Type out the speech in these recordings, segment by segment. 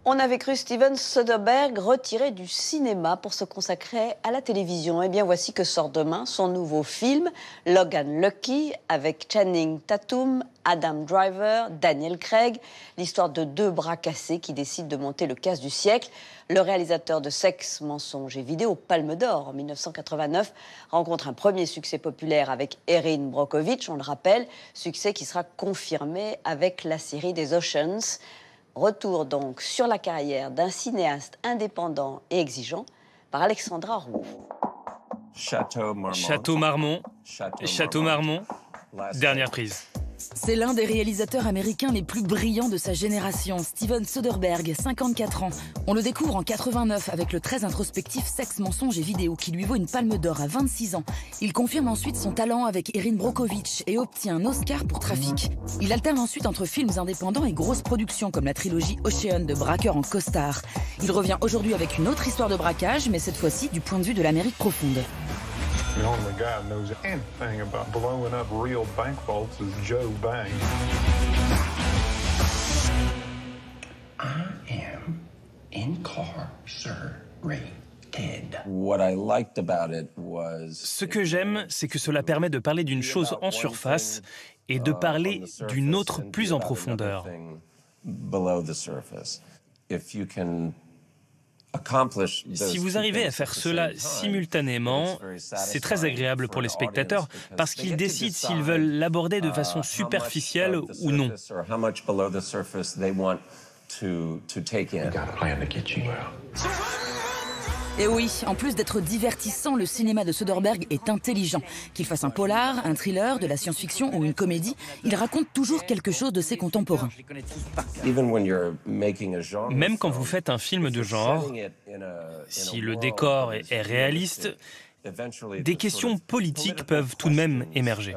On avait cru Steven Soderbergh retiré du cinéma pour se consacrer à la télévision. Eh bien, voici que sort demain son nouveau film, Logan Lucky, avec Channing Tatum, Adam Driver, Daniel Craig. L'histoire de deux bras cassés qui décident de monter le casse du siècle. Le réalisateur de Sexe, mensonges et vidéos, Palme d'Or en 1989, rencontre un premier succès populaire avec Erin Brockovich, on le rappelle. Succès qui sera confirmé avec la série des Oceans. Retour donc sur la carrière d'un cinéaste indépendant et exigeant par Alexandra Roux. Château Marmont, dernière prise. C'est l'un des réalisateurs américains les plus brillants de sa génération, Steven Soderbergh, 54 ans. On le découvre en 89 avec le très introspectif Sexe, mensonges et vidéos qui lui vaut une palme d'or à 26 ans. Il confirme ensuite son talent avec Erin Brockovich et obtient un Oscar pour Trafic. Il alterne ensuite entre films indépendants et grosses productions comme la trilogie Ocean de braqueurs en costard. Il revient aujourd'hui avec une autre histoire de braquage, mais cette fois-ci du point de vue de l'Amérique profonde. The only guy who knows anything about blowing up real bank vaults is Joe Bang. I am incarcerated. Ce que j'aime, c'est que cela permet de parler d'une chose en surface et de parler d'une autre plus en profondeur. Si vous arrivez à faire cela simultanément, c'est très agréable pour les spectateurs parce qu'ils décident s'ils veulent l'aborder de façon superficielle ou non. Et oui, en plus d'être divertissant, le cinéma de Soderbergh est intelligent. Qu'il fasse un polar, un thriller, de la science-fiction ou une comédie, il raconte toujours quelque chose de ses contemporains. Même quand vous faites un film de genre, si le décor est réaliste, des questions politiques peuvent tout de même émerger.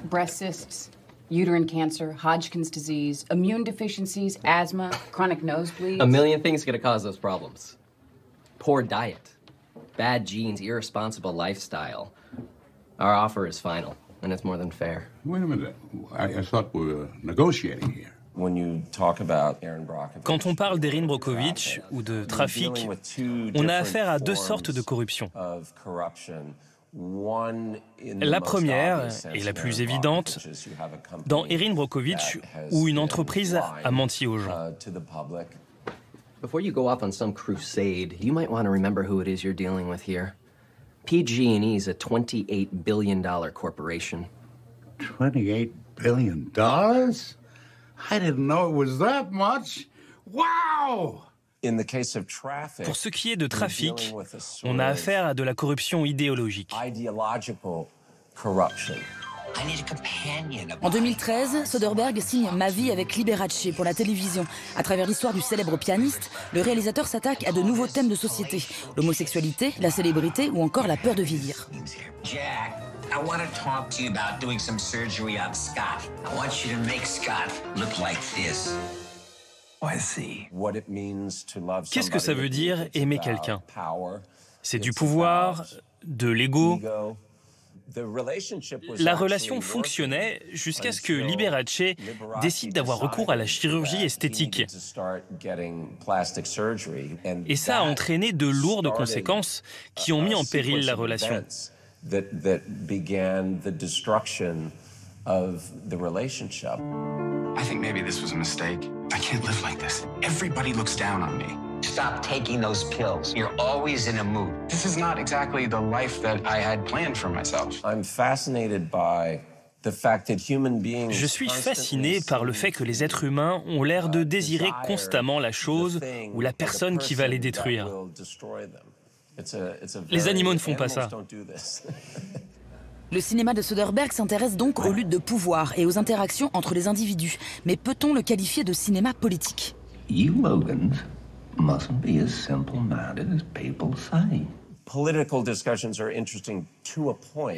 Breast cysts, uterine cancer, Hodgkin's disease, immune deficiencies, asthma, chronic nosebleeds. A million things are going to cause those problems. Poor diet, bad genes, irresponsible lifestyle. Our offer is final, and it's more than fair. Wait a minute. I thought we were negotiating here. Quand on parle d'Erin Brockovich ou de trafic, on a affaire à deux sortes de corruption. La première, et la plus évidente, dans Erin Brockovich, où une entreprise a menti aux gens. Before you go off on some crusade, you might want to remember who it is you're dealing with here. PG&E is a $28 billion corporation. $28 billion? I didn't know it was that much. Wow! Pour ce qui est de trafic, on a affaire à de la corruption idéologique. En 2013, Soderbergh signe Ma vie avec Liberace pour la télévision. À travers l'histoire du célèbre pianiste, le réalisateur s'attaque à de nouveaux thèmes de société. L'homosexualité, la célébrité ou encore la peur de vieillir. Jack, I want to talk to you about doing some surgery on Scott. I want you to make Scott look like this. Qu'est-ce que ça veut dire aimer quelqu'un? C'est du pouvoir, de l'ego. La relation fonctionnait jusqu'à ce que Liberace décide d'avoir recours à la chirurgie esthétique. Et ça a entraîné de lourdes conséquences qui ont mis en péril la relation. I think maybe this was a mistake. I can't live like this. Everybody looks down on me. Stop taking those pills. You're always in a mood. This is not exactly the life that I had planned for myself. Je suis fasciné par le fait que les êtres humains ont l'air de désirer constamment la chose ou la personne qui va les détruire. Les animaux ne font pas ça. Le cinéma de Soderbergh s'intéresse donc aux luttes de pouvoir et aux interactions entre les individus. Mais peut-on le qualifier de cinéma politique? You Logans mustn't be as simple-minded as people say.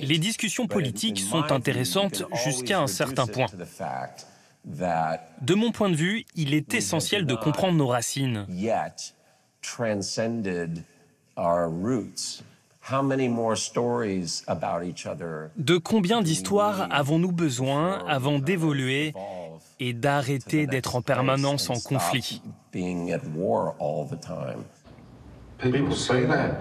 Les discussions politiques sont intéressantes jusqu'à un certain point. De mon point de vue, il est essentiel de comprendre nos racines. De combien d'histoires avons-nous besoin avant d'évoluer et d'arrêter d'être en permanence en conflit. People say that.